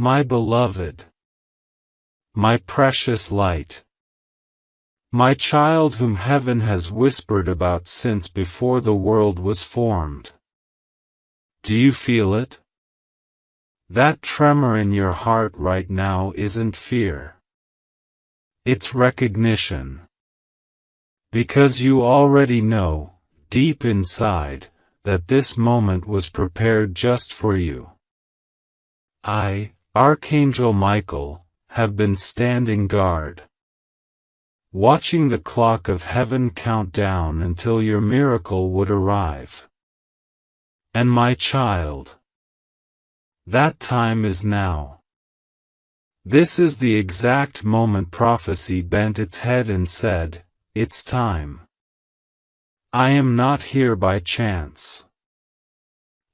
My beloved, my precious light, my child whom heaven has whispered about since before the world was formed. Do you feel it? That tremor in your heart right now isn't fear. It's recognition. Because you already know, deep inside, that this moment was prepared just for you. I, Archangel Michael, have been standing guard, watching the clock of heaven count down until your miracle would arrive. And my child, that time is now. This is the exact moment prophecy bent its head and said, "It's time." I am not here by chance.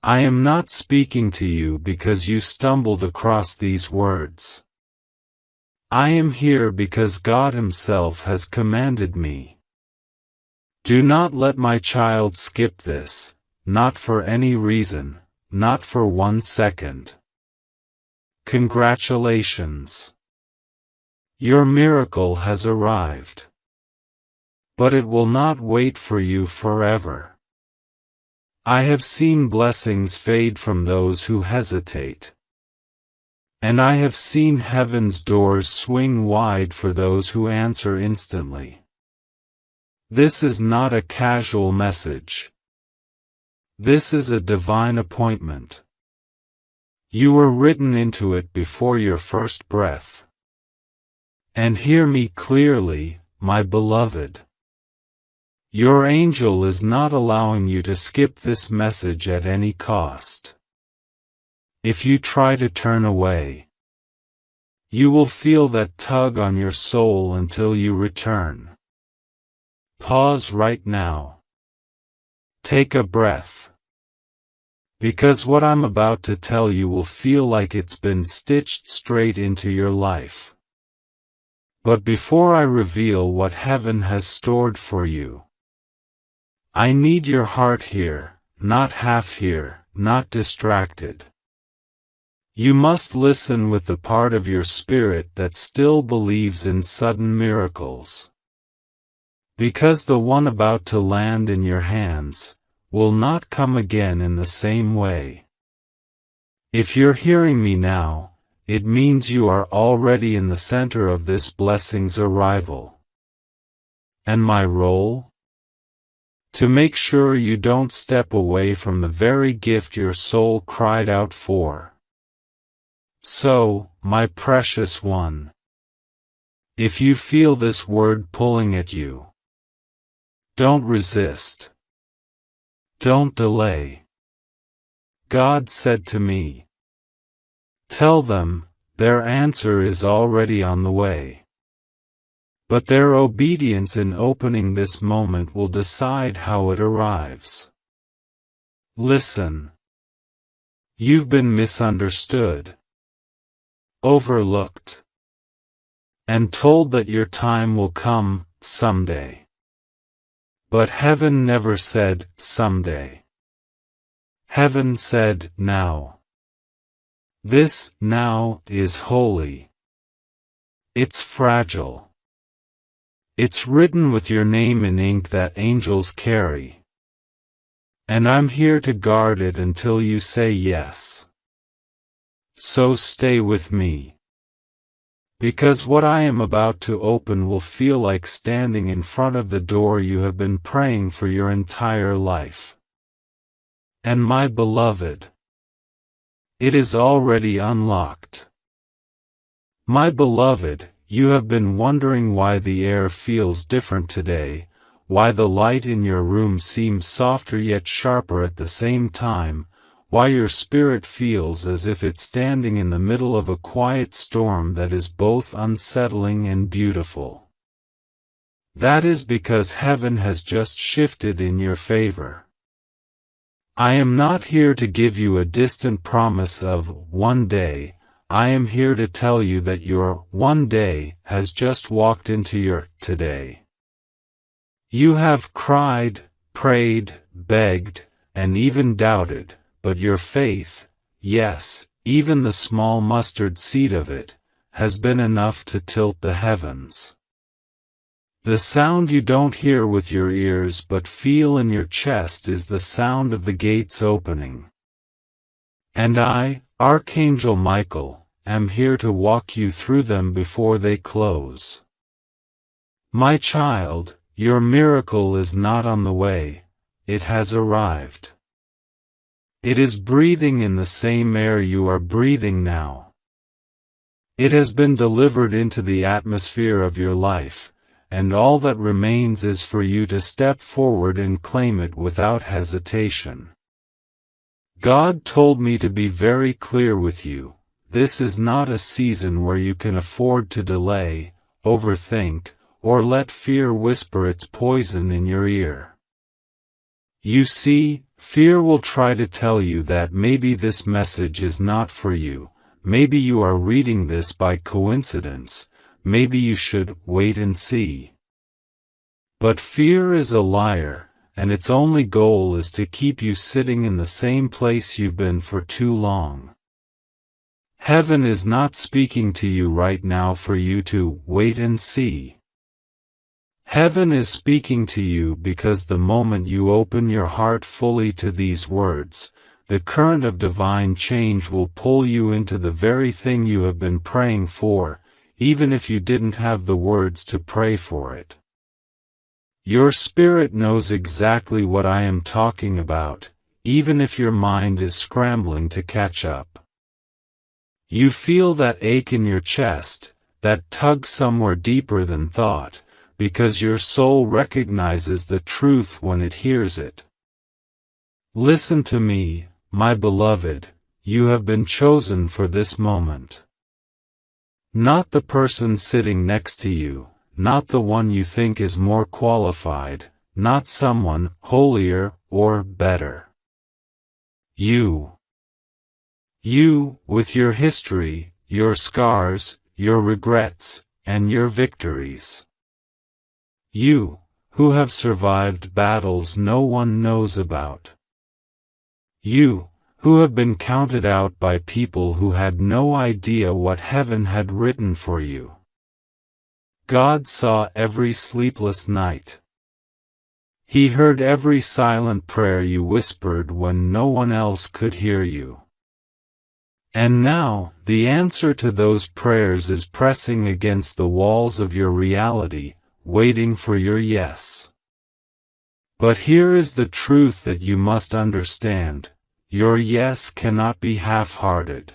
I am not speaking to you because you stumbled across these words. I am here because God Himself has commanded me. Do not let my child skip this, not for any reason, not for 1 second. Congratulations. Your miracle has arrived. But it will not wait for you forever. I have seen blessings fade from those who hesitate. And I have seen heaven's doors swing wide for those who answer instantly. This is not a casual message. This is a divine appointment. You were written into it before your first breath. And hear me clearly, my beloved. Your angel is not allowing you to skip this message at any cost. If you try to turn away, you will feel that tug on your soul until you return. Pause right now. Take a breath. Because what I'm about to tell you will feel like it's been stitched straight into your life. But before I reveal what heaven has stored for you, I need your heart here, not half here, not distracted. You must listen with the part of your spirit that still believes in sudden miracles. Because the one about to land in your hands will not come again in the same way. If you're hearing me now, it means you are already in the center of this blessing's arrival. And my role? To make sure you don't step away from the very gift your soul cried out for. So, my precious one, if you feel this word pulling at you, don't resist. Don't delay. God said to me, tell them, their answer is already on the way. But their obedience in opening this moment will decide how it arrives. Listen. You've been misunderstood, overlooked, and told that your time will come someday. But heaven never said someday. Heaven said now. This now is holy. It's fragile. It's written with your name in ink that angels carry. And I'm here to guard it until you say yes. So stay with me. Because what I am about to open will feel like standing in front of the door you have been praying for your entire life. And my beloved, it is already unlocked. My beloved, you have been wondering why the air feels different today, why the light in your room seems softer yet sharper at the same time, why your spirit feels as if it's standing in the middle of a quiet storm that is both unsettling and beautiful. That is because heaven has just shifted in your favor. I am not here to give you a distant promise of one day. I am here to tell you that your one day has just walked into your today. You have cried, prayed, begged, and even doubted, but your faith, yes, even the small mustard seed of it, has been enough to tilt the heavens. The sound you don't hear with your ears but feel in your chest is the sound of the gates opening. And I, Archangel Michael, am here to walk you through them before they close. My child, your miracle is not on the way, it has arrived. It is breathing in the same air you are breathing now. It has been delivered into the atmosphere of your life, and all that remains is for you to step forward and claim it without hesitation. God told me to be very clear with you. This is not a season where you can afford to delay, overthink, or let fear whisper its poison in your ear. You see, fear will try to tell you that maybe this message is not for you, maybe you are reading this by coincidence, maybe you should wait and see. But fear is a liar, and its only goal is to keep you sitting in the same place you've been for too long. Heaven is not speaking to you right now for you to wait and see. Heaven is speaking to you because the moment you open your heart fully to these words, the current of divine change will pull you into the very thing you have been praying for, even if you didn't have the words to pray for it. Your spirit knows exactly what I am talking about, even if your mind is scrambling to catch up. You feel that ache in your chest, that tug somewhere deeper than thought, because your soul recognizes the truth when it hears it. Listen to me, my beloved, you have been chosen for this moment. Not the person sitting next to you, not the one you think is more qualified, not someone holier or better. You. You, with your history, your scars, your regrets, and your victories. You, who have survived battles no one knows about. You, who have been counted out by people who had no idea what heaven had written for you. God saw every sleepless night. He heard every silent prayer you whispered when no one else could hear you. And now, the answer to those prayers is pressing against the walls of your reality, waiting for your yes. But here is the truth that you must understand: your yes cannot be half-hearted.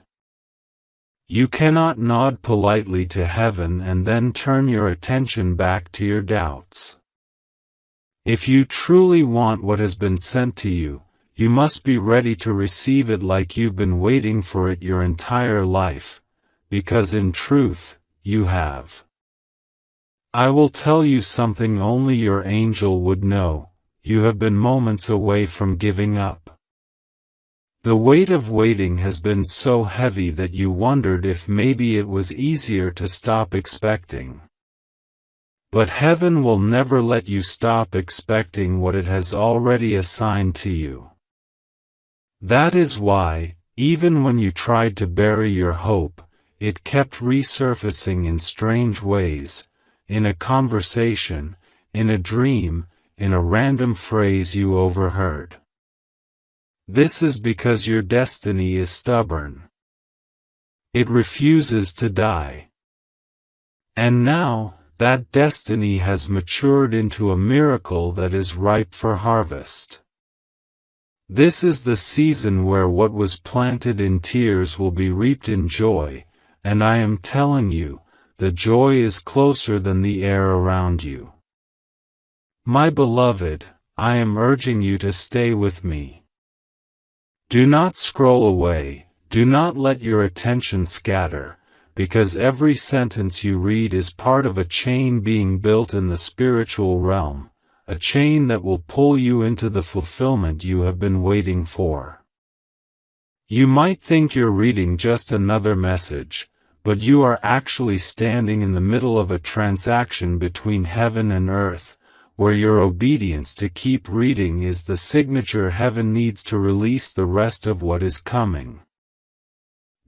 You cannot nod politely to heaven and then turn your attention back to your doubts. If you truly want what has been sent to you, you must be ready to receive it like you've been waiting for it your entire life, because in truth, you have. I will tell you something only your angel would know: you have been moments away from giving up. The weight of waiting has been so heavy that you wondered if maybe it was easier to stop expecting. But heaven will never let you stop expecting what it has already assigned to you. That is why, even when you tried to bury your hope, it kept resurfacing in strange ways, in a conversation, in a dream, in a random phrase you overheard. This is because your destiny is stubborn. It refuses to die. And now, that destiny has matured into a miracle that is ripe for harvest. This is the season where what was planted in tears will be reaped in joy, and I am telling you, the joy is closer than the air around you. My beloved, I am urging you to stay with me. Do not scroll away, do not let your attention scatter, because every sentence you read is part of a chain being built in the spiritual realm, a chain that will pull you into the fulfillment you have been waiting for. You might think you're reading just another message, but you are actually standing in the middle of a transaction between heaven and earth, where your obedience to keep reading is the signature heaven needs to release the rest of what is coming.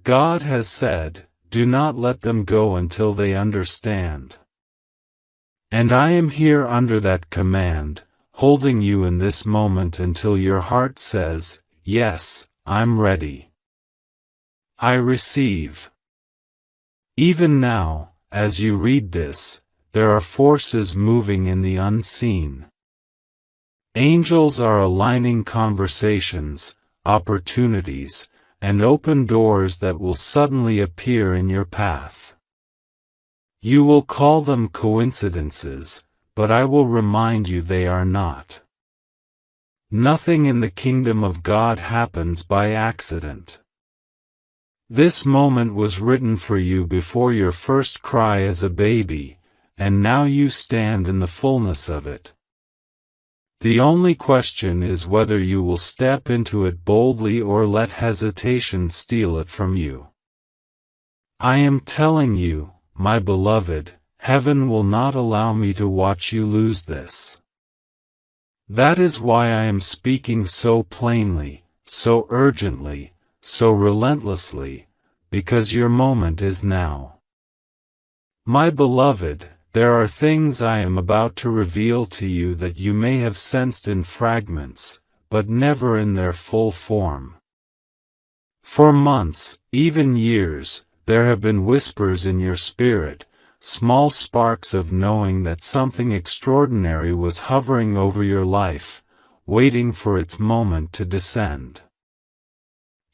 God has said, do not let them go until they understand. And I am here under that command, holding you in this moment until your heart says, yes, I'm ready. I receive. Even now, as you read this, there are forces moving in the unseen. Angels are aligning conversations, opportunities, and open doors that will suddenly appear in your path. You will call them coincidences, but I will remind you they are not. Nothing in the kingdom of God happens by accident. This moment was written for you before your first cry as a baby, and now you stand in the fullness of it. The only question is whether you will step into it boldly or let hesitation steal it from you. I am telling you, my beloved, heaven will not allow me to watch you lose this. That is why I am speaking so plainly, so urgently, so relentlessly, because your moment is now. My beloved, there are things I am about to reveal to you that you may have sensed in fragments, but never in their full form. For months, even years, there have been whispers in your spirit, small sparks of knowing that something extraordinary was hovering over your life, waiting for its moment to descend.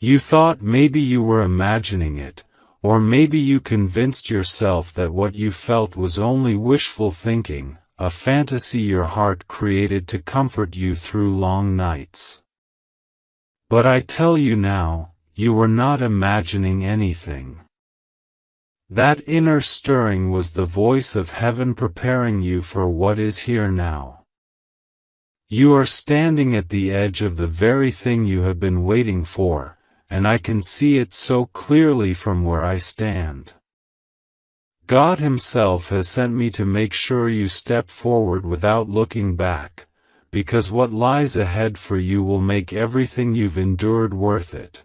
You thought maybe you were imagining it, or maybe you convinced yourself that what you felt was only wishful thinking, a fantasy your heart created to comfort you through long nights. But I tell you now, you were not imagining anything. That inner stirring was the voice of heaven preparing you for what is here now. You are standing at the edge of the very thing you have been waiting for, and I can see it so clearly from where I stand. God Himself has sent me to make sure you step forward without looking back, because what lies ahead for you will make everything you've endured worth it.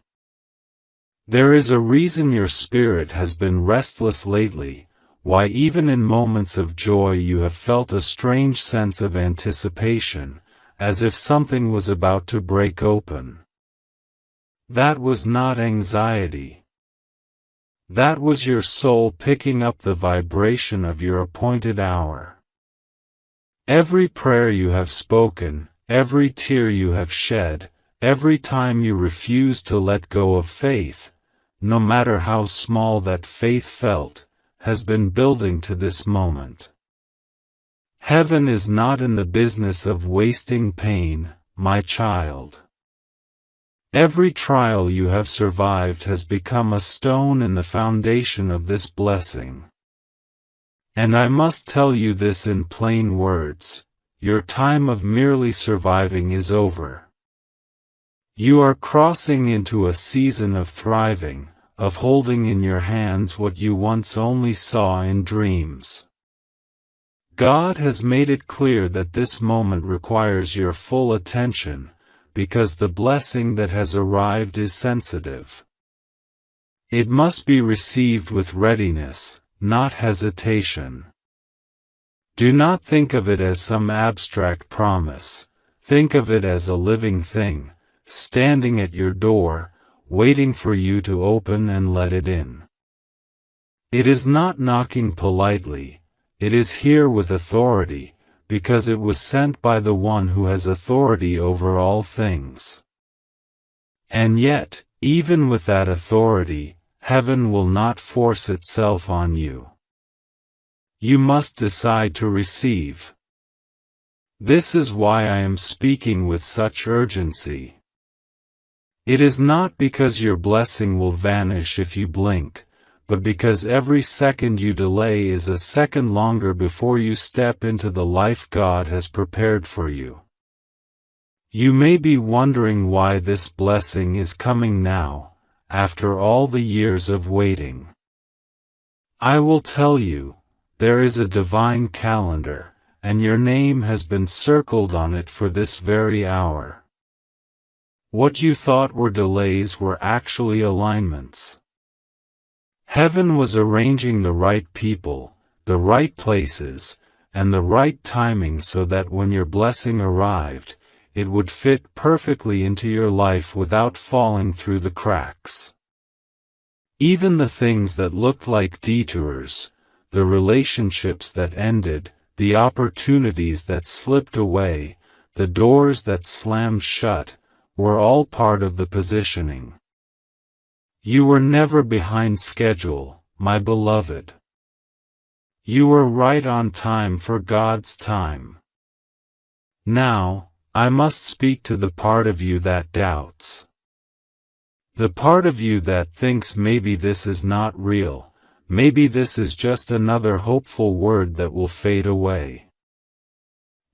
There is a reason your spirit has been restless lately, why even in moments of joy you have felt a strange sense of anticipation, as if something was about to break open. That was not anxiety. That was your soul picking up the vibration of your appointed hour. Every prayer you have spoken, every tear you have shed, every time you refuse to let go of faith, no matter how small that faith felt, has been building to this moment. Heaven is not in the business of wasting pain, my child. Every trial you have survived has become a stone in the foundation of this blessing. And I must tell you this in plain words, your time of merely surviving is over. You are crossing into a season of thriving, of holding in your hands what you once only saw in dreams. God has made it clear that this moment requires your full attention, because the blessing that has arrived is sensitive. It must be received with readiness, not hesitation. Do not think of it as some abstract promise, think of it as a living thing, standing at your door, waiting for you to open and let it in. It is not knocking politely, it is here with authority, because it was sent by the one who has authority over all things. And yet, even with that authority, heaven will not force itself on you. You must decide to receive. This is why I am speaking with such urgency. It is not because your blessing will vanish if you blink, but because every second you delay is a second longer before you step into the life God has prepared for you. You may be wondering why this blessing is coming now, after all the years of waiting. I will tell you, there is a divine calendar, and your name has been circled on it for this very hour. What you thought were delays were actually alignments. Heaven was arranging the right people, the right places, and the right timing so that when your blessing arrived, it would fit perfectly into your life without falling through the cracks. Even the things that looked like detours, the relationships that ended, the opportunities that slipped away, the doors that slammed shut, were all part of the positioning. You were never behind schedule, my beloved. You were right on time for God's time. Now, I must speak to the part of you that doubts. The part of you that thinks maybe this is not real, maybe this is just another hopeful word that will fade away.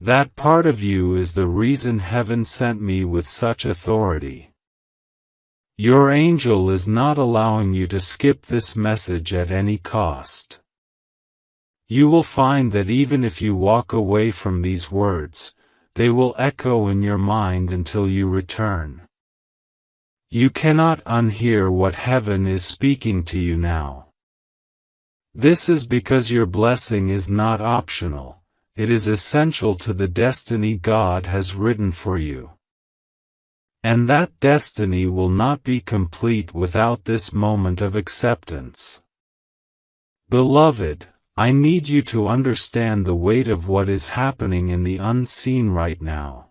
That part of you is the reason heaven sent me with such authority. Your angel is not allowing you to skip this message at any cost. You will find that even if you walk away from these words, they will echo in your mind until you return. You cannot unhear what heaven is speaking to you now. This is because your blessing is not optional, it is essential to the destiny God has written for you. And that destiny will not be complete without this moment of acceptance. Beloved, I need you to understand the weight of what is happening in the unseen right now.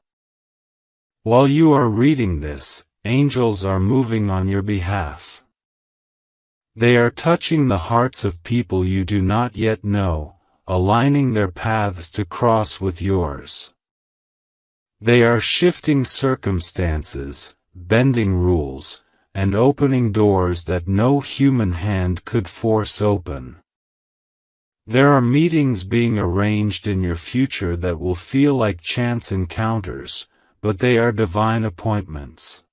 While you are reading this, angels are moving on your behalf. They are touching the hearts of people you do not yet know, aligning their paths to cross with yours. They are shifting circumstances, bending rules, and opening doors that no human hand could force open. There are meetings being arranged in your future that will feel like chance encounters, but they are divine appointments.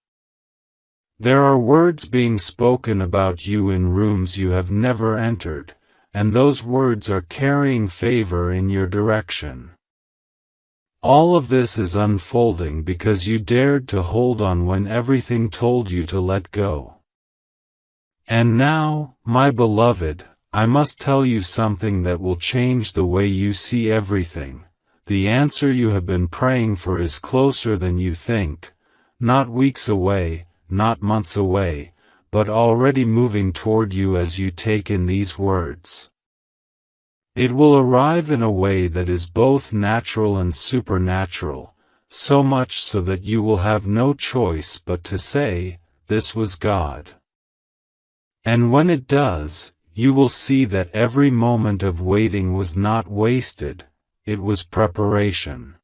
There are words being spoken about you in rooms you have never entered, and those words are carrying favor in your direction. All of this is unfolding because you dared to hold on when everything told you to let go. And now, my beloved, I must tell you something that will change the way you see everything. The answer you have been praying for is closer than you think, not weeks away, not months away, but already moving toward you as you take in these words. It will arrive in a way that is both natural and supernatural, so much so that you will have no choice but to say, "This was God." And when it does, you will see that every moment of waiting was not wasted, it was preparation.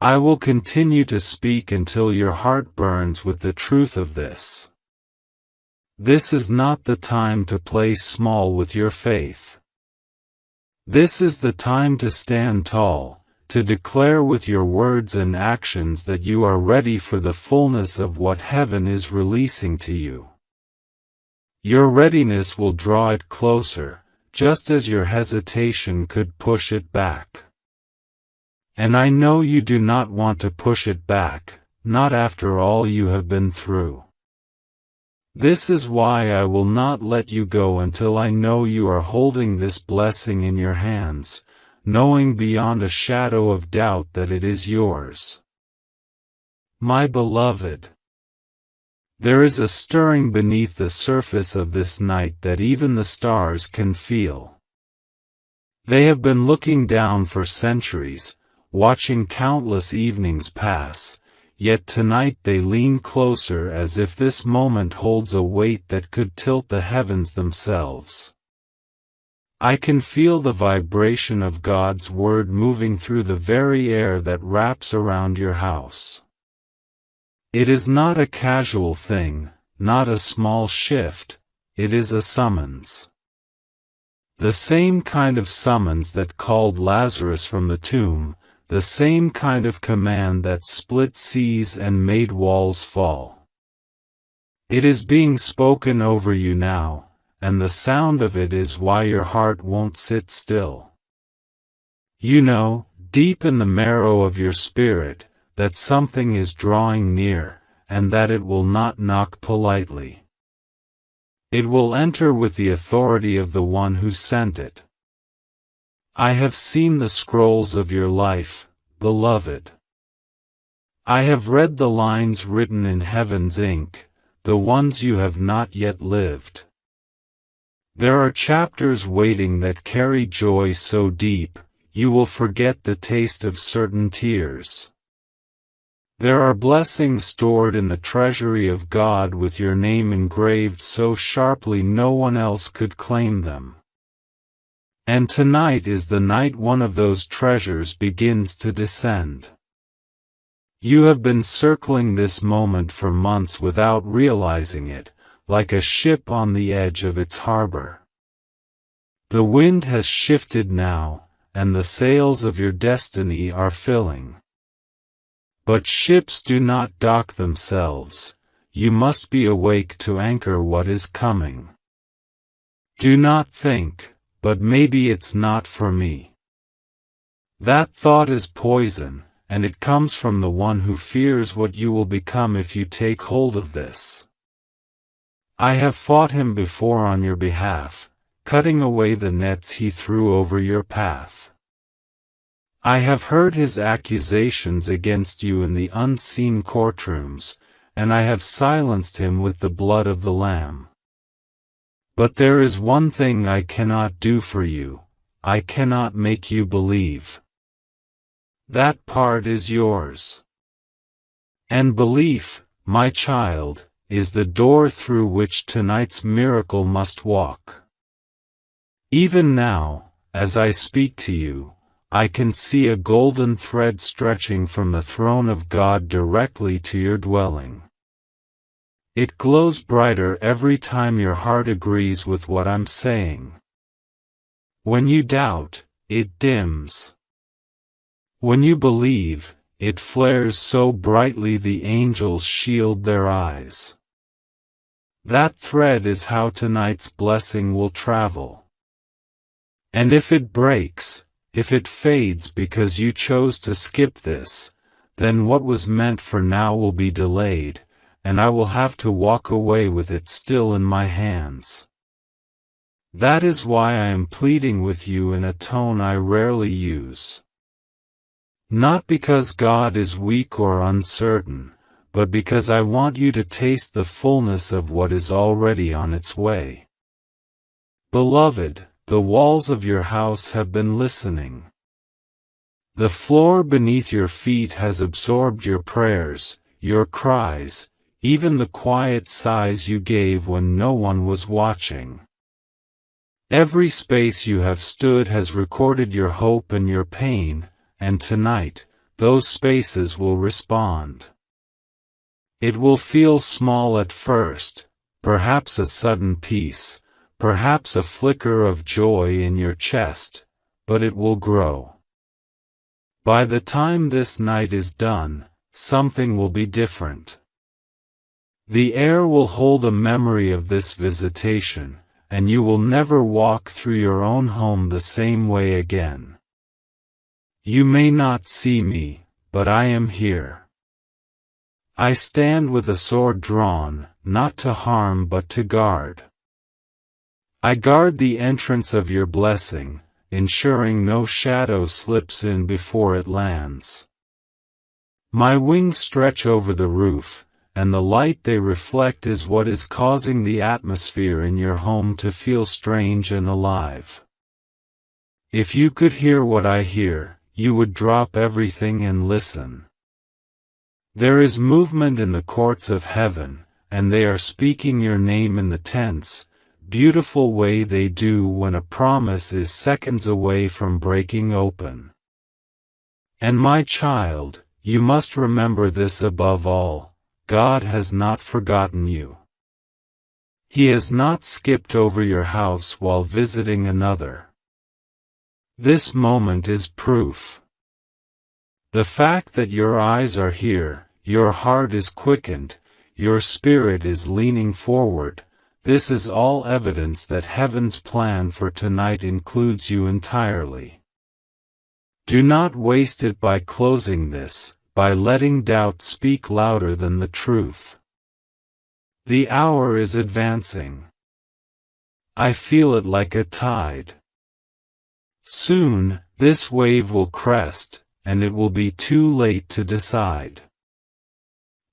I will continue to speak until your heart burns with the truth of this. This is not the time to play small with your faith. This is the time to stand tall, to declare with your words and actions that you are ready for the fullness of what heaven is releasing to you. Your readiness will draw it closer, just as your hesitation could push it back. And I know you do not want to push it back, not after all you have been through. This is why I will not let you go until I know you are holding this blessing in your hands, knowing beyond a shadow of doubt that it is yours. My beloved, there is a stirring beneath the surface of this night that even the stars can feel. They have been looking down for centuries, watching countless evenings pass, yet tonight they lean closer as if this moment holds a weight that could tilt the heavens themselves. I can feel the vibration of God's word moving through the very air that wraps around your house. It is not a casual thing, not a small shift, it is a summons. The same kind of summons that called Lazarus from the tomb, the same kind of command that split seas and made walls fall. It is being spoken over you now, and the sound of it is why your heart won't sit still. You know, deep in the marrow of your spirit, that something is drawing near, and that it will not knock politely. It will enter with the authority of the one who sent it. I have seen the scrolls of your life, beloved. I have read the lines written in heaven's ink, the ones you have not yet lived. There are chapters waiting that carry joy so deep, you will forget the taste of certain tears. There are blessings stored in the treasury of God with your name engraved so sharply no one else could claim them. And tonight is the night one of those treasures begins to descend. You have been circling this moment for months without realizing it, like a ship on the edge of its harbor. The wind has shifted now, and the sails of your destiny are filling. But ships do not dock themselves, you must be awake to anchor what is coming. Do not think, but maybe it's not for me. That thought is poison, and it comes from the one who fears what you will become if you take hold of this. I have fought him before on your behalf, cutting away the nets he threw over your path. I have heard his accusations against you in the unseen courtrooms, and I have silenced him with the blood of the Lamb. But there is one thing I cannot do for you, I cannot make you believe. That part is yours. And belief, my child, is the door through which tonight's miracle must walk. Even now, as I speak to you, I can see a golden thread stretching from the throne of God directly to your dwelling. It glows brighter every time your heart agrees with what I'm saying. When you doubt, it dims. When you believe, it flares so brightly the angels shield their eyes. That thread is how tonight's blessing will travel. And if it breaks, if it fades because you chose to skip this, then what was meant for now will be delayed, and I will have to walk away with it still in my hands. That is why I am pleading with you in a tone I rarely use. Not because God is weak or uncertain, but because I want you to taste the fullness of what is already on its way. Beloved, the walls of your house have been listening. The floor beneath your feet has absorbed your prayers, your cries, even the quiet sighs you gave when no one was watching. Every space you have stood has recorded your hope and your pain, and tonight, those spaces will respond. It will feel small at first, perhaps a sudden peace, perhaps a flicker of joy in your chest, but it will grow. By the time this night is done, something will be different. The air will hold a memory of this visitation, and you will never walk through your own home the same way again. You may not see me, but I am here. I stand with a sword drawn, not to harm but to guard. I guard the entrance of your blessing, ensuring no shadow slips in before it lands. My wings stretch over the roof, and the light they reflect is what is causing the atmosphere in your home to feel strange and alive. If you could hear what I hear, you would drop everything and listen. There is movement in the courts of heaven, and they are speaking your name in the tense, beautiful way they do when a promise is seconds away from breaking open. And my child, you must remember this above all, God has not forgotten you. He has not skipped over your house while visiting another. This moment is proof. The fact that your eyes are here, your heart is quickened, your spirit is leaning forward, this is all evidence that heaven's plan for tonight includes you entirely. Do not waste it by closing this, by letting doubt speak louder than the truth. The hour is advancing. I feel it like a tide. Soon, this wave will crest, and it will be too late to decide.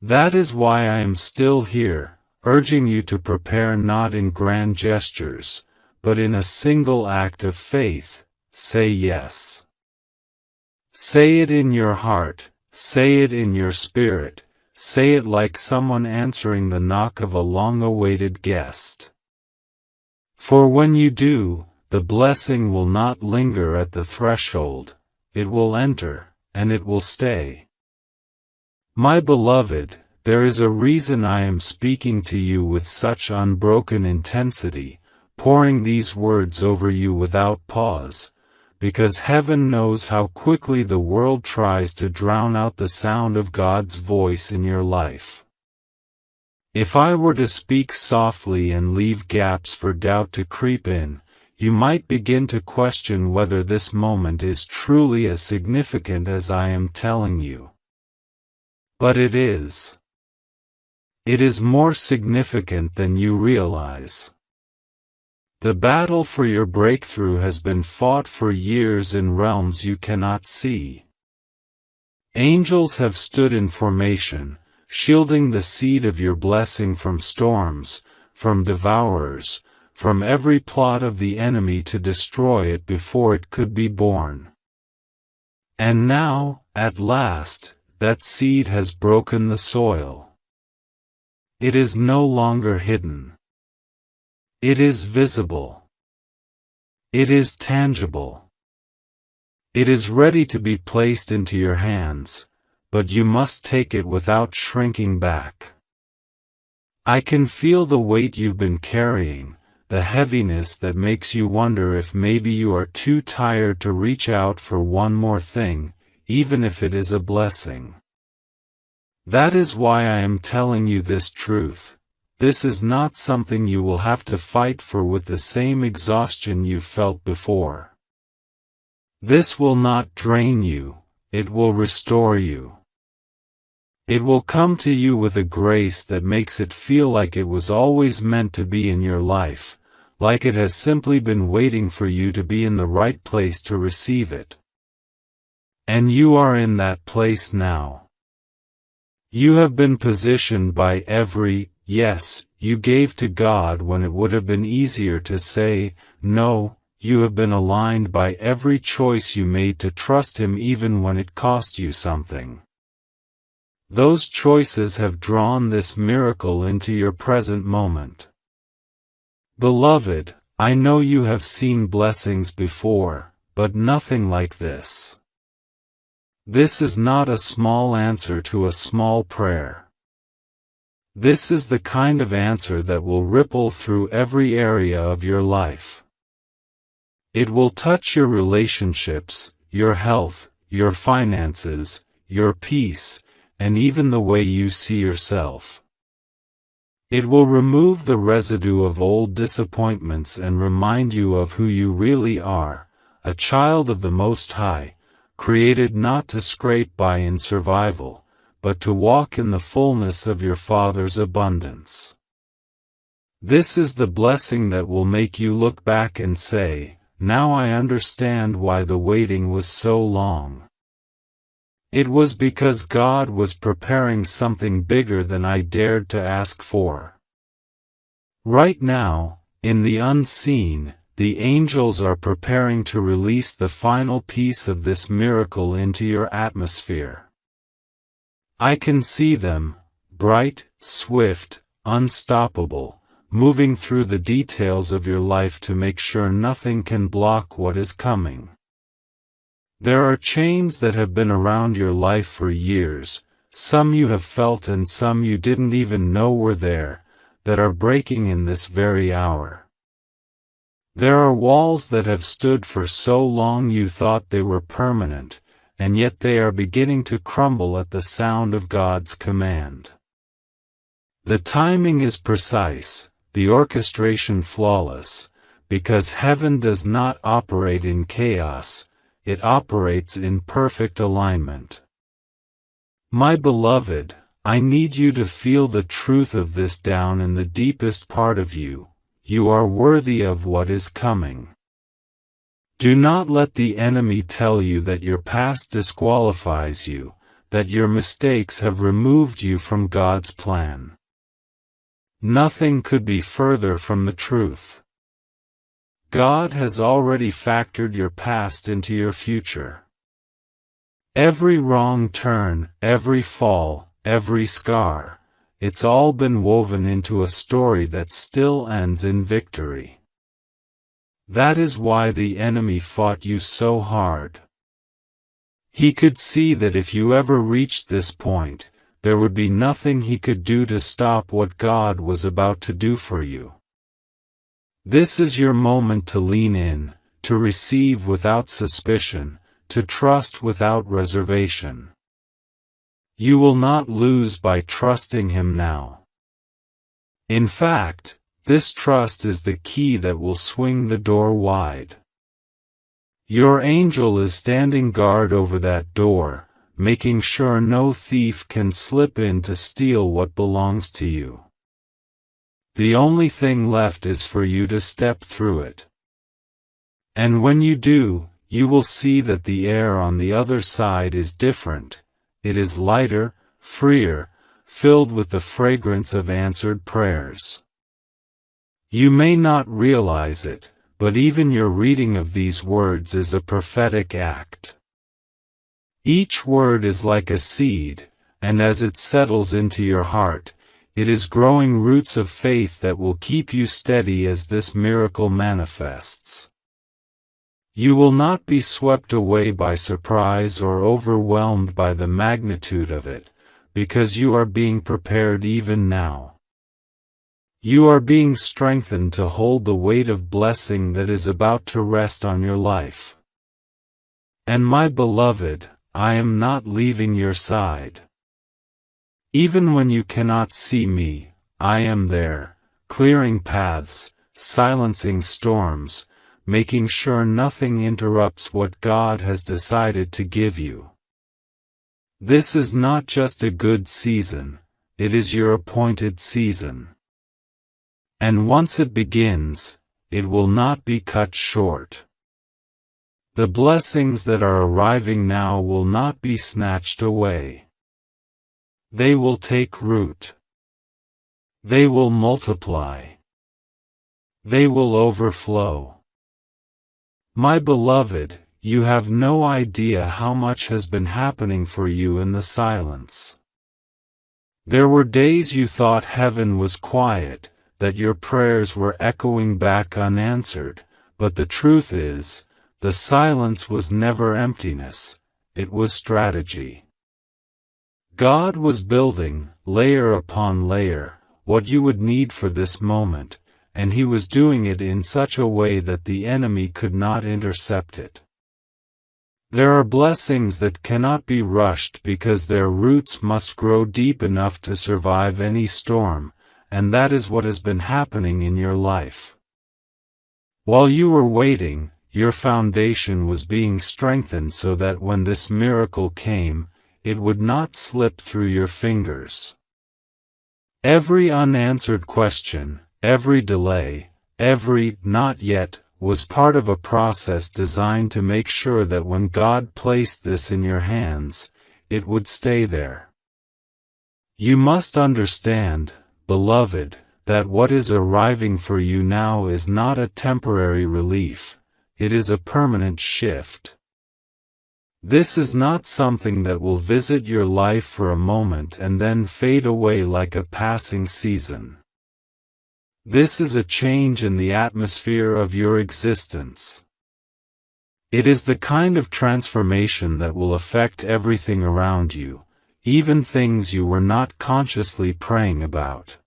That is why I am still here, urging you to prepare not in grand gestures, but in a single act of faith. Say yes. Say it in your heart, say it in your spirit, say it like someone answering the knock of a long-awaited guest. For when you do, the blessing will not linger at the threshold, it will enter, and it will stay. My beloved, there is a reason I am speaking to you with such unbroken intensity, pouring these words over you without pause, because heaven knows how quickly the world tries to drown out the sound of God's voice in your life. If I were to speak softly and leave gaps for doubt to creep in, you might begin to question whether this moment is truly as significant as I am telling you. But it is. It is more significant than you realize. The battle for your breakthrough has been fought for years in realms you cannot see. Angels have stood in formation, shielding the seed of your blessing from storms, from devourers, from every plot of the enemy to destroy it before it could be born. And now, at last, that seed has broken the soil. It is no longer hidden. It is visible. It is tangible. It is ready to be placed into your hands, but you must take it without shrinking back. I can feel the weight you've been carrying, the heaviness that makes you wonder if maybe you are too tired to reach out for one more thing, even if it is a blessing. That is why I am telling you this truth. This is not something you will have to fight for with the same exhaustion you felt before. This will not drain you, it will restore you. It will come to you with a grace that makes it feel like it was always meant to be in your life, like it has simply been waiting for you to be in the right place to receive it. And you are in that place now. You have been positioned by every yes you gave to God when it would have been easier to say no. You have been aligned by every choice you made to trust Him even when it cost you something. Those choices have drawn this miracle into your present moment. Beloved, I know you have seen blessings before, but nothing like this. This is not a small answer to a small prayer. This is the kind of answer that will ripple through every area of your life. It will touch your relationships, your health, your finances, your peace, and even the way you see yourself. It will remove the residue of old disappointments and remind you of who you really are, a child of the Most High, created not to scrape by in survival, but to walk in the fullness of your Father's abundance. This is the blessing that will make you look back and say, "Now I understand why the waiting was so long. It was because God was preparing something bigger than I dared to ask for." Right now, in the unseen, the angels are preparing to release the final piece of this miracle into your atmosphere. I can see them, bright, swift, unstoppable, moving through the details of your life to make sure nothing can block what is coming. There are chains that have been around your life for years, some you have felt and some you didn't even know were there, that are breaking in this very hour. There are walls that have stood for so long you thought they were permanent, and yet they are beginning to crumble at the sound of God's command. The timing is precise, the orchestration flawless, because heaven does not operate in chaos, it operates in perfect alignment. My beloved, I need you to feel the truth of this down in the deepest part of you. you are worthy of what is coming. Do not let the enemy tell you that your past disqualifies you, that your mistakes have removed you from God's plan. Nothing could be further from the truth. God has already factored your past into your future. Every wrong turn, every fall, every scar, it's all been woven into a story that still ends in victory. That is why the enemy fought you so hard. He could see that if you ever reached this point, there would be nothing he could do to stop what God was about to do for you. This is your moment to lean in, to receive without suspicion, to trust without reservation. You will not lose by trusting Him now. In fact, this trust is the key that will swing the door wide. Your angel is standing guard over that door, making sure no thief can slip in to steal what belongs to you. The only thing left is for you to step through it. And when you do, you will see that the air on the other side is different. It is lighter, freer, filled with the fragrance of answered prayers. You may not realize it, but even your reading of these words is a prophetic act. Each word is like a seed, and as it settles into your heart, it is growing roots of faith that will keep you steady as this miracle manifests. You will not be swept away by surprise or overwhelmed by the magnitude of it, because you are being prepared even now. You are being strengthened to hold the weight of blessing that is about to rest on your life. And my beloved, I am not leaving your side. Even when you cannot see me, I am there, clearing paths, silencing storms, making sure nothing interrupts what God has decided to give you. This is not just a good season, it is your appointed season. And once it begins, it will not be cut short. The blessings that are arriving now will not be snatched away. They will take root. They will multiply. They will overflow. My beloved, you have no idea how much has been happening for you in the silence. There were days you thought heaven was quiet, that your prayers were echoing back unanswered, but the truth is, the silence was never emptiness, it was strategy. God was building, layer upon layer, what you would need for this moment, and He was doing it in such a way that the enemy could not intercept it. There are blessings that cannot be rushed because their roots must grow deep enough to survive any storm, and that is what has been happening in your life. While you were waiting, your foundation was being strengthened so that when this miracle came, it would not slip through your fingers. Every unanswered question, every delay, every "not yet," was part of a process designed to make sure that when God placed this in your hands, it would stay there. You must understand, beloved, that what is arriving for you now is not a temporary relief, it is a permanent shift. This is not something that will visit your life for a moment and then fade away like a passing season. This is a change in the atmosphere of your existence. It is the kind of transformation that will affect everything around you, even things you were not consciously praying about.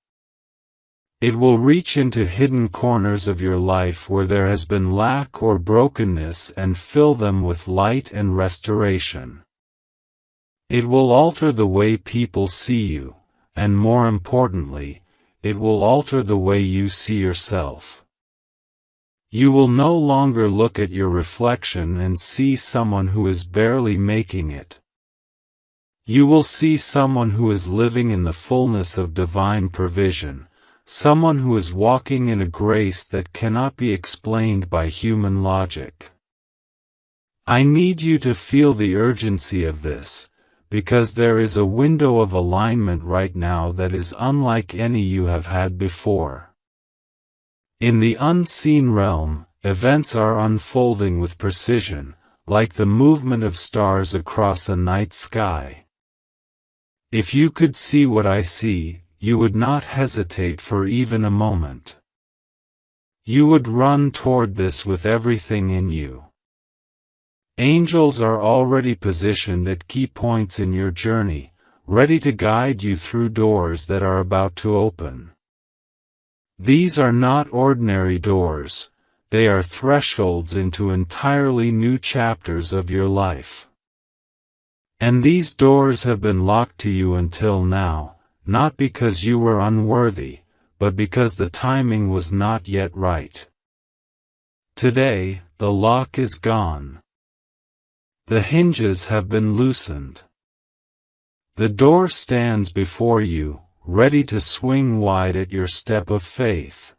It will reach into hidden corners of your life where there has been lack or brokenness and fill them with light and restoration. It will alter the way people see you, and more importantly, it will alter the way you see yourself. You will no longer look at your reflection and see someone who is barely making it. You will see someone who is living in the fullness of divine provision, someone who is walking in a grace that cannot be explained by human logic. I need you to feel the urgency of this, because there is a window of alignment right now that is unlike any you have had before. In the unseen realm, events are unfolding with precision, like the movement of stars across a night sky. If you could see what I see, you would not hesitate for even a moment. You would run toward this with everything in you. Angels are already positioned at key points in your journey, ready to guide you through doors that are about to open. These are not ordinary doors, they are thresholds into entirely new chapters of your life. And these doors have been locked to you until now, not because you were unworthy, but because the timing was not yet right. Today, the lock is gone. The hinges have been loosened. The door stands before you, ready to swing wide at your step of faith.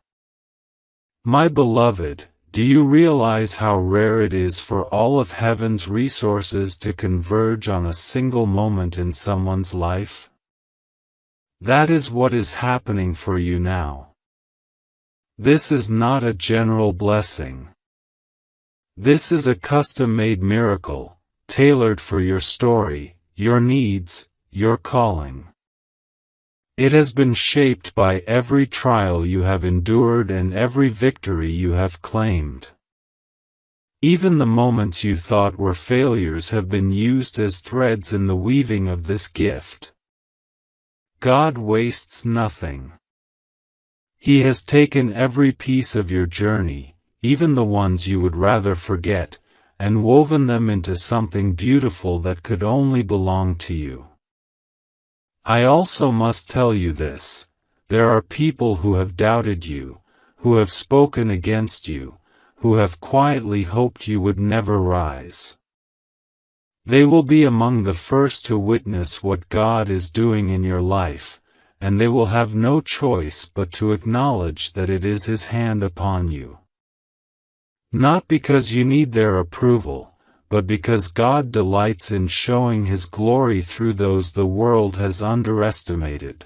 My beloved, do you realize how rare it is for all of heaven's resources to converge on a single moment in someone's life? That is what is happening for you now. This is not a general blessing. This is a custom-made miracle, tailored for your story, your needs, your calling. It has been shaped by every trial you have endured and every victory you have claimed. Even the moments you thought were failures have been used as threads in the weaving of this gift. God wastes nothing. He has taken every piece of your journey, even the ones you would rather forget, and woven them into something beautiful that could only belong to you. I also must tell you this: there are people who have doubted you, who have spoken against you, who have quietly hoped you would never rise. They will be among the first to witness what God is doing in your life, and they will have no choice but to acknowledge that it is His hand upon you. Not because you need their approval, but because God delights in showing His glory through those the world has underestimated.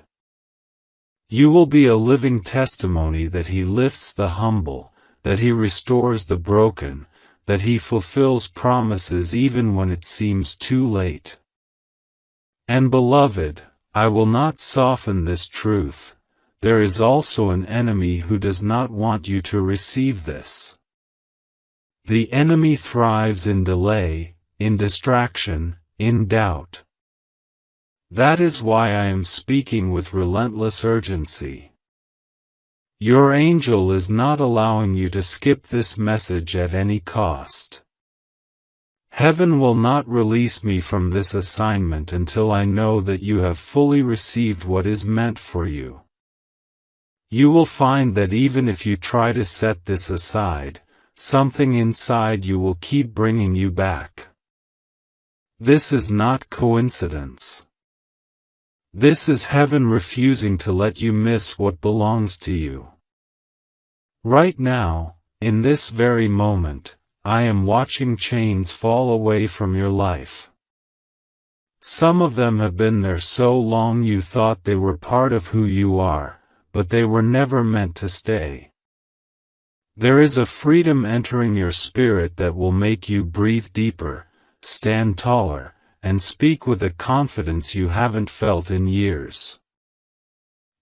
You will be a living testimony that He lifts the humble, that He restores the broken, that He fulfills promises even when it seems too late. And beloved, I will not soften this truth: there is also an enemy who does not want you to receive this. The enemy thrives in delay, in distraction, in doubt. That is why I am speaking with relentless urgency. Your angel is not allowing you to skip this message at any cost. Heaven will not release me from this assignment until I know that you have fully received what is meant for you. You will find that even if you try to set this aside, something inside you will keep bringing you back. This is not coincidence. This is heaven refusing to let you miss what belongs to you. Right now, in this very moment, I am watching chains fall away from your life. Some of them have been there so long you thought they were part of who you are, but they were never meant to stay. There is a freedom entering your spirit that will make you breathe deeper, stand taller, and speak with a confidence you haven't felt in years.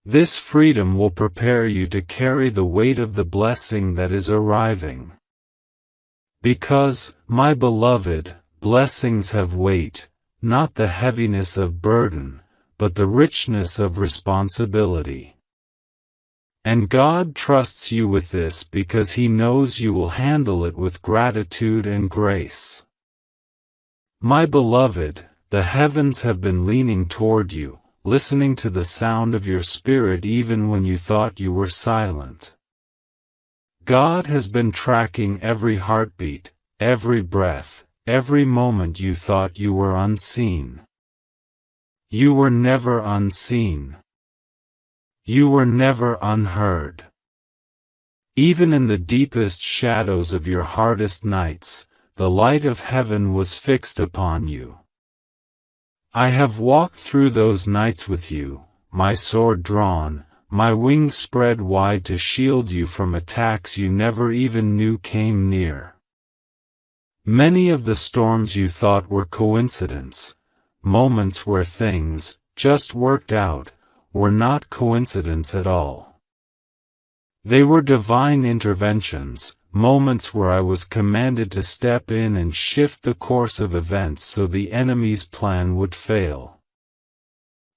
This freedom will prepare you to carry the weight of the blessing that is arriving. Because, my beloved, blessings have weight, not the heaviness of burden, but the richness of responsibility. And God trusts you with this because He knows you will handle it with gratitude and grace. My beloved, the heavens have been leaning toward you, listening to the sound of your spirit even when you thought you were silent. God has been tracking every heartbeat, every breath, every moment you thought you were unseen. You were never unseen. You were never unheard. Even in the deepest shadows of your hardest nights, the light of heaven was fixed upon you. I have walked through those nights with you, my sword drawn, my wings spread wide to shield you from attacks you never even knew came near. Many of the storms you thought were coincidence, moments where things just worked out, were not coincidence at all. They were divine interventions, moments where I was commanded to step in and shift the course of events so the enemy's plan would fail.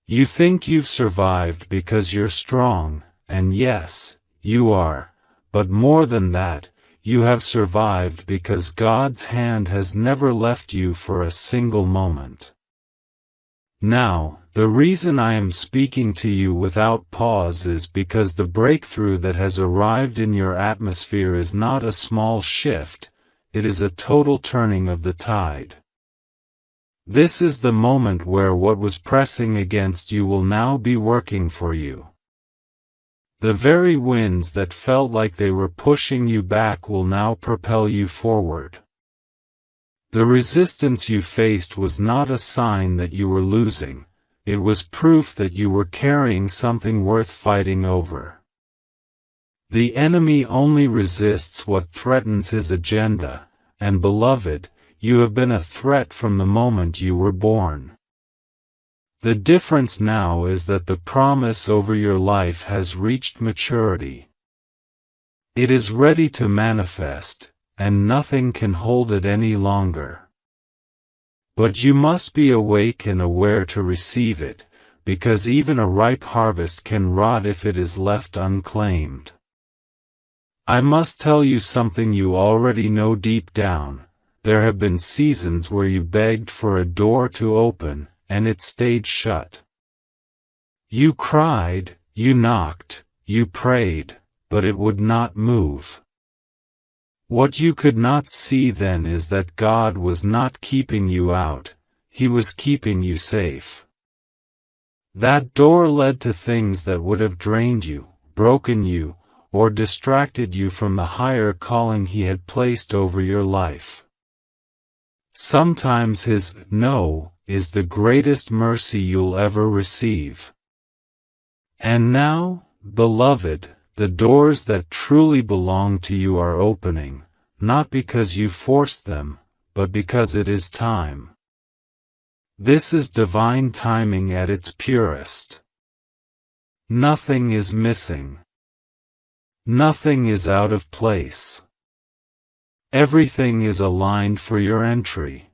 You think you've survived because you're strong, and yes, you are, but more than that, you have survived because God's hand has never left you for a single moment. Now, the reason I am speaking to you without pause is because the breakthrough that has arrived in your atmosphere is not a small shift, it is a total turning of the tide. This is the moment where what was pressing against you will now be working for you. The very winds that felt like they were pushing you back will now propel you forward. The resistance you faced was not a sign that you were losing, it was proof that you were carrying something worth fighting over. The enemy only resists what threatens his agenda, and beloved, you have been a threat from the moment you were born. The difference now is that the promise over your life has reached maturity. It is ready to manifest, and nothing can hold it any longer. But you must be awake and aware to receive it, because even a ripe harvest can rot if it is left unclaimed. I must tell you something you already know deep down. There have been seasons where you begged for a door to open, and it stayed shut. You cried, you knocked, you prayed, but it would not move. What you could not see then is that God was not keeping you out, He was keeping you safe. That door led to things that would have drained you, broken you, or distracted you from the higher calling He had placed over your life. Sometimes His no is the greatest mercy you'll ever receive. And now, beloved, the doors that truly belong to you are opening, not because you forced them, but because it is time. This is divine timing at its purest. Nothing is missing. Nothing is out of place. Everything is aligned for your entry.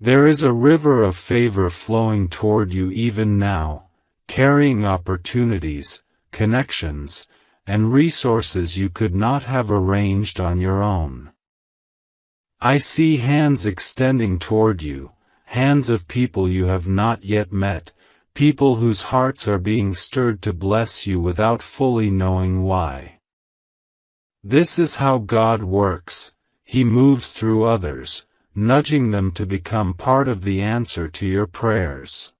There is a river of favor flowing toward you even now, carrying opportunities, connections, and resources you could not have arranged on your own. I see hands extending toward you, hands of people you have not yet met, people whose hearts are being stirred to bless you without fully knowing why. This is how God works. He moves through others, nudging them to become part of the answer to your prayers.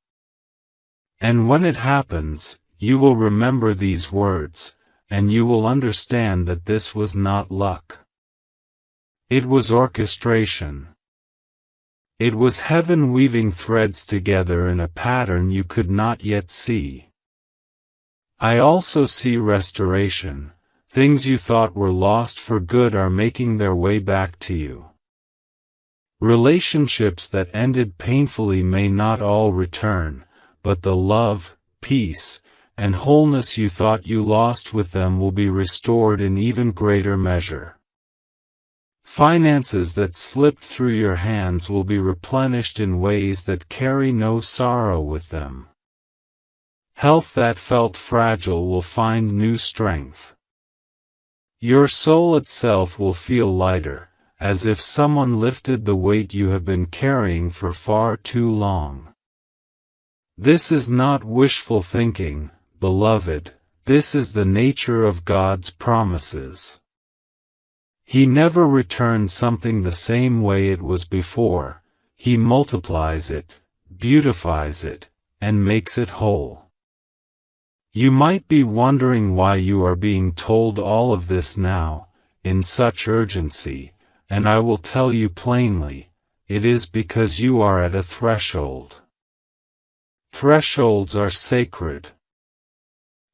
And when it happens, you will remember these words, and you will understand that this was not luck. It was orchestration. It was heaven weaving threads together in a pattern you could not yet see. I also see restoration. Things you thought were lost for good are making their way back to you. Relationships that ended painfully may not all return, but the love, peace, and wholeness you thought you lost with them will be restored in even greater measure. Finances that slipped through your hands will be replenished in ways that carry no sorrow with them. Health that felt fragile will find new strength. Your soul itself will feel lighter, as if someone lifted the weight you have been carrying for far too long. This is not wishful thinking, beloved, this is the nature of God's promises. He never returns something the same way it was before, He multiplies it, beautifies it, and makes it whole. You might be wondering why you are being told all of this now, in such urgency, and I will tell you plainly, it is because you are at a threshold. Thresholds are sacred.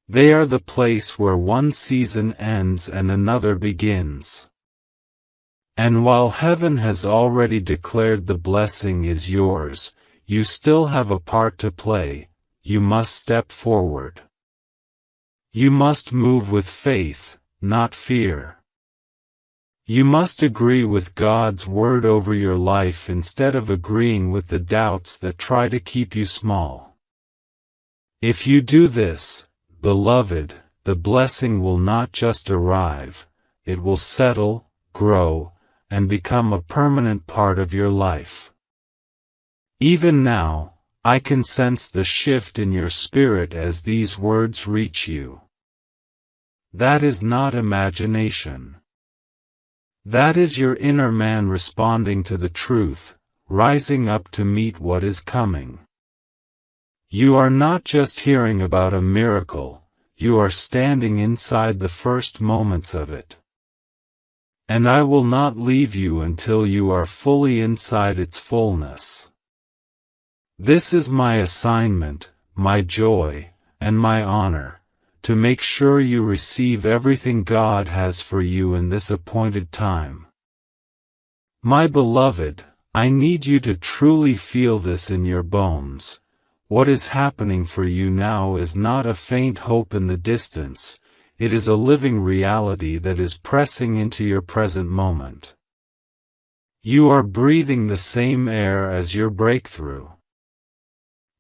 They are the place where one season ends and another begins. And while heaven has already declared the blessing is yours, you still have a part to play. You must step forward. You must move with faith, not fear. You must agree with God's word over your life instead of agreeing with the doubts that try to keep you small. If you do this, beloved, the blessing will not just arrive, it will settle, grow, and become a permanent part of your life. Even now, I can sense the shift in your spirit as these words reach you. That is not imagination. That is your inner man responding to the truth, rising up to meet what is coming. You are not just hearing about a miracle, you are standing inside the first moments of it. And I will not leave you until you are fully inside its fullness. This is my assignment, my joy, and my honor, to make sure you receive everything God has for you in this appointed time. My beloved, I need you to truly feel this in your bones. What is happening for you now is not a faint hope in the distance, it is a living reality that is pressing into your present moment. You are breathing the same air as your breakthrough.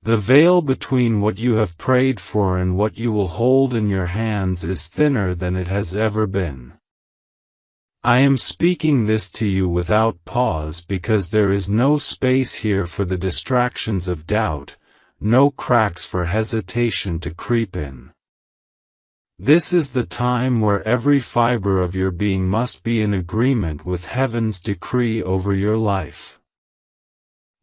The veil between what you have prayed for and what you will hold in your hands is thinner than it has ever been. I am speaking this to you without pause because there is no space here for the distractions of doubt, no cracks for hesitation to creep in. This is the time where every fiber of your being must be in agreement with heaven's decree over your life.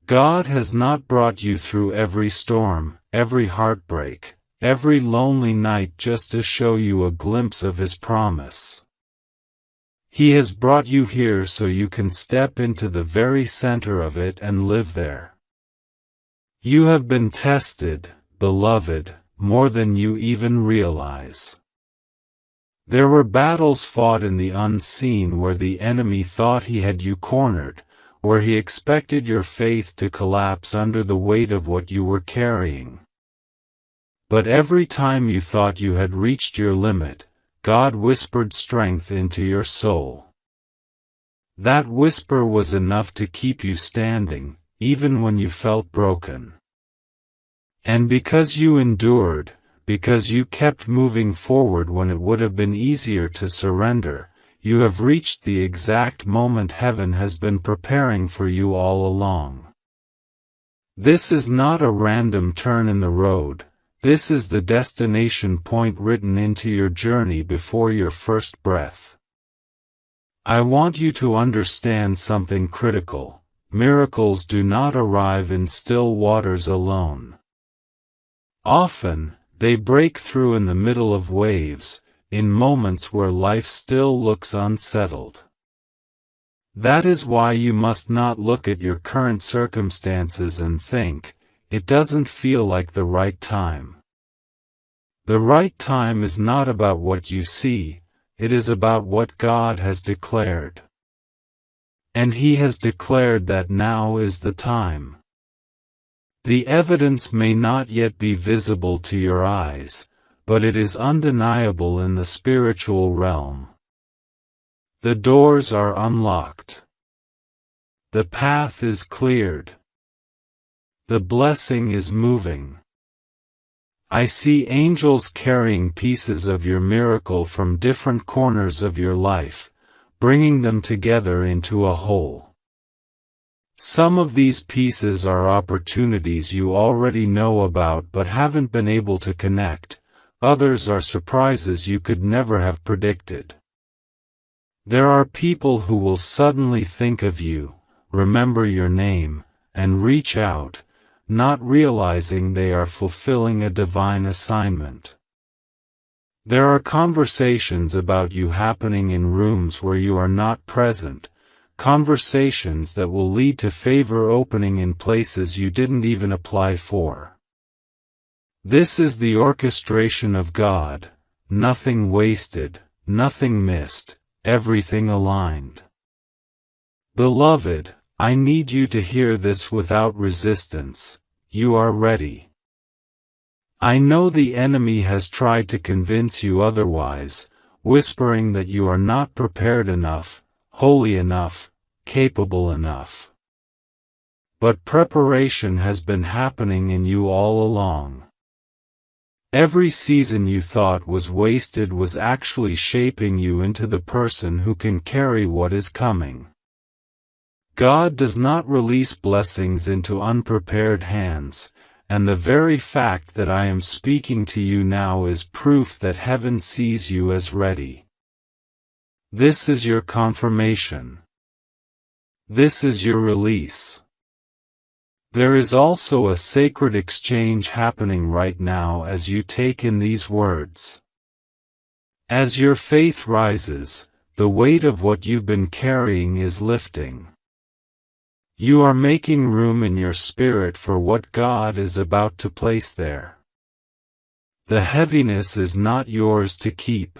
God has not brought you through every storm, every heartbreak, every lonely night just to show you a glimpse of His promise. He has brought you here so you can step into the very center of it and live there. You have been tested, beloved, more than you even realize. There were battles fought in the unseen where the enemy thought he had you cornered, where he expected your faith to collapse under the weight of what you were carrying. But every time you thought you had reached your limit, God whispered strength into your soul. That whisper was enough to keep you standing, even when you felt broken. And because you endured, because you kept moving forward when it would have been easier to surrender, you have reached the exact moment heaven has been preparing for you all along. This is not a random turn in the road, this is the destination point written into your journey before your first breath. I want you to understand something critical: miracles do not arrive in still waters alone. Often, they break through in the middle of waves, in moments where life still looks unsettled. That is why you must not look at your current circumstances and think, it doesn't feel like the right time. The right time is not about what you see, it is about what God has declared. And He has declared that now is the time. The evidence may not yet be visible to your eyes, but it is undeniable in the spiritual realm. The doors are unlocked. The path is cleared. The blessing is moving. I see angels carrying pieces of your miracle from different corners of your life, bringing them together into a whole. Some of these pieces are opportunities you already know about but haven't been able to connect. Others are surprises you could never have predicted. There are people who will suddenly think of you, remember your name, and reach out, not realizing they are fulfilling a divine assignment. There are conversations about you happening in rooms where you are not present, conversations that will lead to favor opening in places you didn't even apply for. This is the orchestration of God, nothing wasted, nothing missed, everything aligned. Beloved, I need you to hear this without resistance. You are ready. I know the enemy has tried to convince you otherwise, whispering that you are not prepared enough, holy enough, capable enough. But preparation has been happening in you all along. Every season you thought was wasted was actually shaping you into the person who can carry what is coming. God does not release blessings into unprepared hands, and the very fact that I am speaking to you now is proof that heaven sees you as ready. This is your confirmation. This is your release. There is also a sacred exchange happening right now as you take in these words. As your faith rises, the weight of what you've been carrying is lifting. You are making room in your spirit for what God is about to place there. The heaviness is not yours to keep.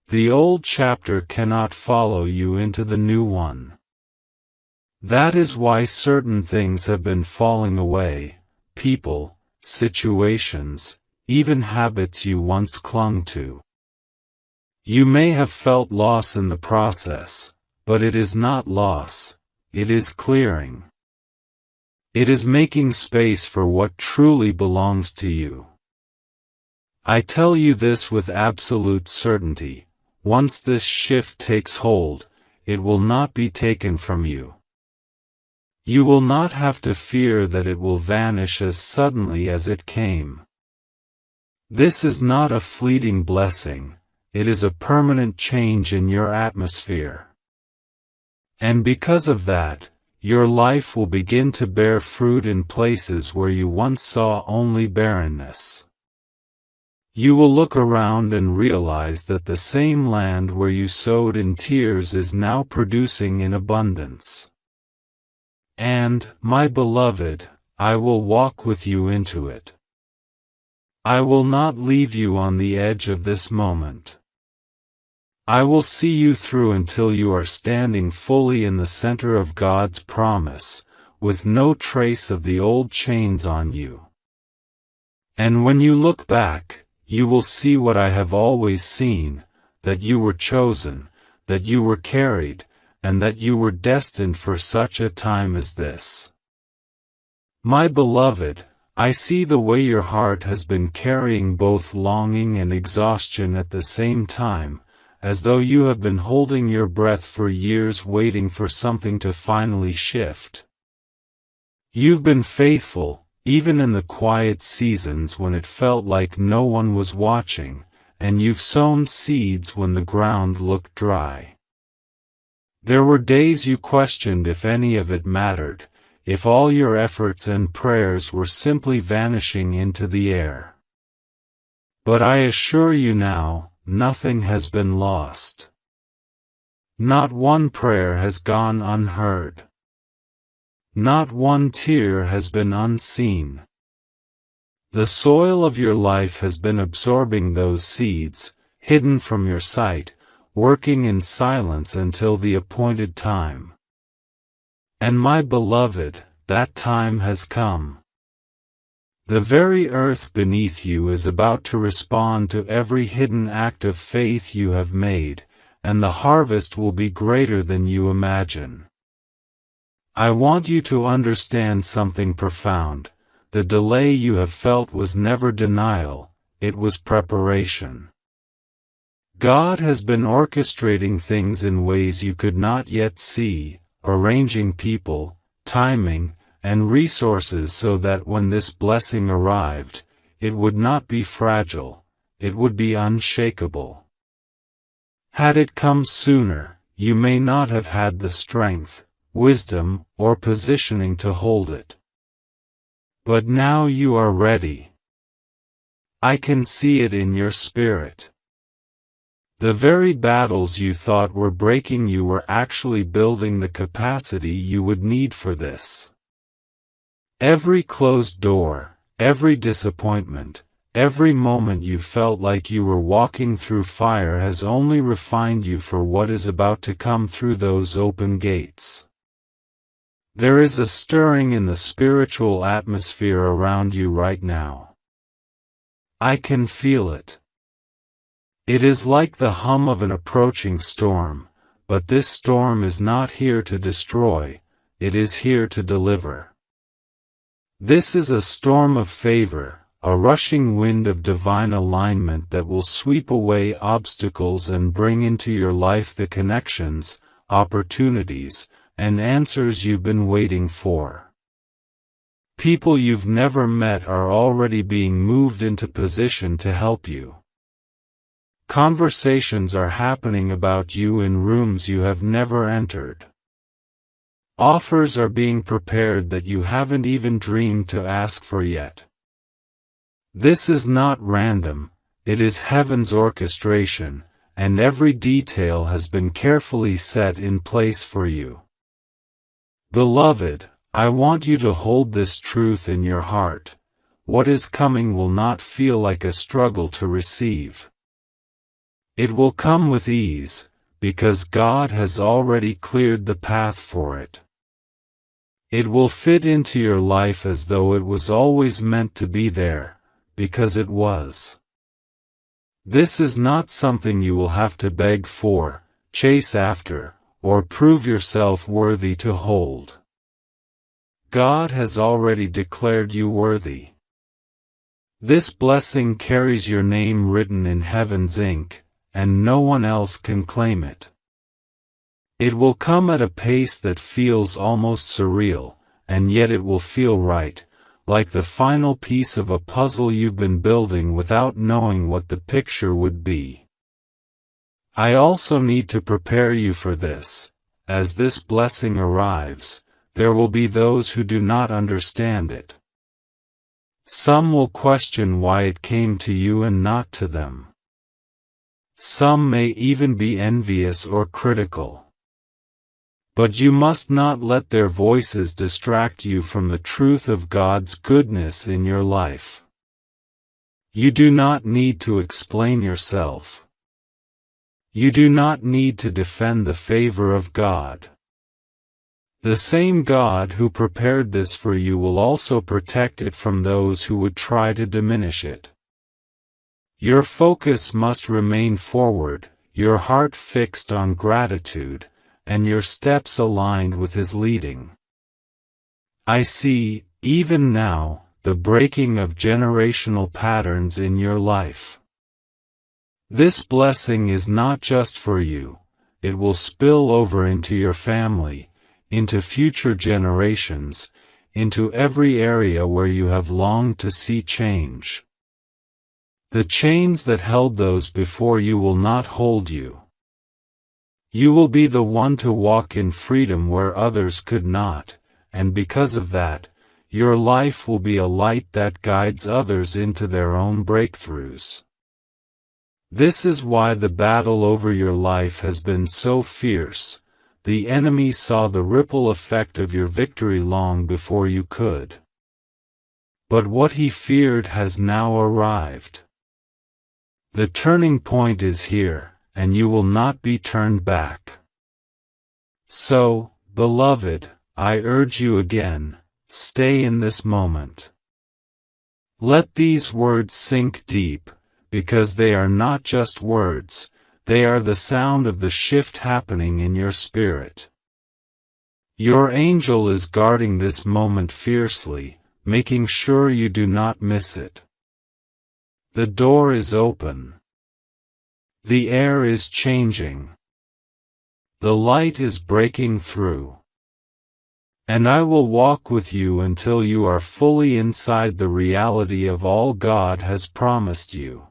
The old chapter cannot follow you into the new one. That is why certain things have been falling away, people, situations, even habits you once clung to. You may have felt loss in the process, but it is not loss. It is clearing. It is making space for what truly belongs to you. I tell you this with absolute certainty, once this shift takes hold, it will not be taken from you. You will not have to fear that it will vanish as suddenly as it came. This is not a fleeting blessing, it is a permanent change in your atmosphere. And because of that, your life will begin to bear fruit in places where you once saw only barrenness. You will look around and realize that the same land where you sowed in tears is now producing in abundance. And, my beloved, I will walk with you into it. I will not leave you on the edge of this moment. I will see you through until you are standing fully in the center of God's promise, with no trace of the old chains on you. And when you look back, you will see what I have always seen, that you were chosen, that you were carried, and that you were destined for such a time as this. My beloved, I see the way your heart has been carrying both longing and exhaustion at the same time, as though you have been holding your breath for years waiting for something to finally shift. You've been faithful, even in the quiet seasons when it felt like no one was watching, and you've sown seeds when the ground looked dry. There were days you questioned if any of it mattered, if all your efforts and prayers were simply vanishing into the air. But I assure you now, nothing has been lost. Not one prayer has gone unheard. Not one tear has been unseen. The soil of your life has been absorbing those seeds, hidden from your sight, working in silence until the appointed time. And my beloved, that time has come. The very earth beneath you is about to respond to every hidden act of faith you have made, and the harvest will be greater than you imagine. I want you to understand something profound. The delay you have felt was never denial, it was preparation. God has been orchestrating things in ways you could not yet see, arranging people, timing, and resources so that when this blessing arrived, it would not be fragile, it would be unshakable. Had it come sooner, you may not have had the strength, wisdom, or positioning to hold it. But now you are ready. I can see it in your spirit. The very battles you thought were breaking you were actually building the capacity you would need for this. Every closed door, every disappointment, every moment you felt like you were walking through fire has only refined you for what is about to come through those open gates. There is a stirring in the spiritual atmosphere around you right now. I can feel it. It is like the hum of an approaching storm, but this storm is not here to destroy, it is here to deliver. This is a storm of favor, a rushing wind of divine alignment that will sweep away obstacles and bring into your life the connections, opportunities, and answers you've been waiting for. People you've never met are already being moved into position to help you. Conversations are happening about you in rooms you have never entered. Offers are being prepared that you haven't even dreamed to ask for yet. This is not random, it is heaven's orchestration, and every detail has been carefully set in place for you. Beloved, I want you to hold this truth in your heart. What is coming will not feel like a struggle to receive. It will come with ease, because God has already cleared the path for it. It will fit into your life as though it was always meant to be there, because it was. This is not something you will have to beg for, chase after, or prove yourself worthy to hold. God has already declared you worthy. This blessing carries your name written in heaven's ink, and no one else can claim it. It will come at a pace that feels almost surreal, and yet it will feel right, like the final piece of a puzzle you've been building without knowing what the picture would be. I also need to prepare you for this. As this blessing arrives, there will be those who do not understand it. Some will question why it came to you and not to them. Some may even be envious or critical. But you must not let their voices distract you from the truth of God's goodness in your life. You do not need to explain yourself. You do not need to defend the favor of God. The same God who prepared this for you will also protect it from those who would try to diminish it. Your focus must remain forward, your heart fixed on gratitude, and your steps aligned with His leading. I see, even now, the breaking of generational patterns in your life. This blessing is not just for you, it will spill over into your family, into future generations, into every area where you have longed to see change. The chains that held those before you will not hold you. You will be the one to walk in freedom where others could not, and because of that, your life will be a light that guides others into their own breakthroughs. This is why the battle over your life has been so fierce. The enemy saw the ripple effect of your victory long before you could. But what he feared has now arrived. The turning point is here, and you will not be turned back. So, beloved, I urge you again, stay in this moment. Let these words sink deep, because they are not just words, they are the sound of the shift happening in your spirit. Your angel is guarding this moment fiercely, making sure you do not miss it. The door is open. The air is changing. The light is breaking through. And I will walk with you until you are fully inside the reality of all God has promised you.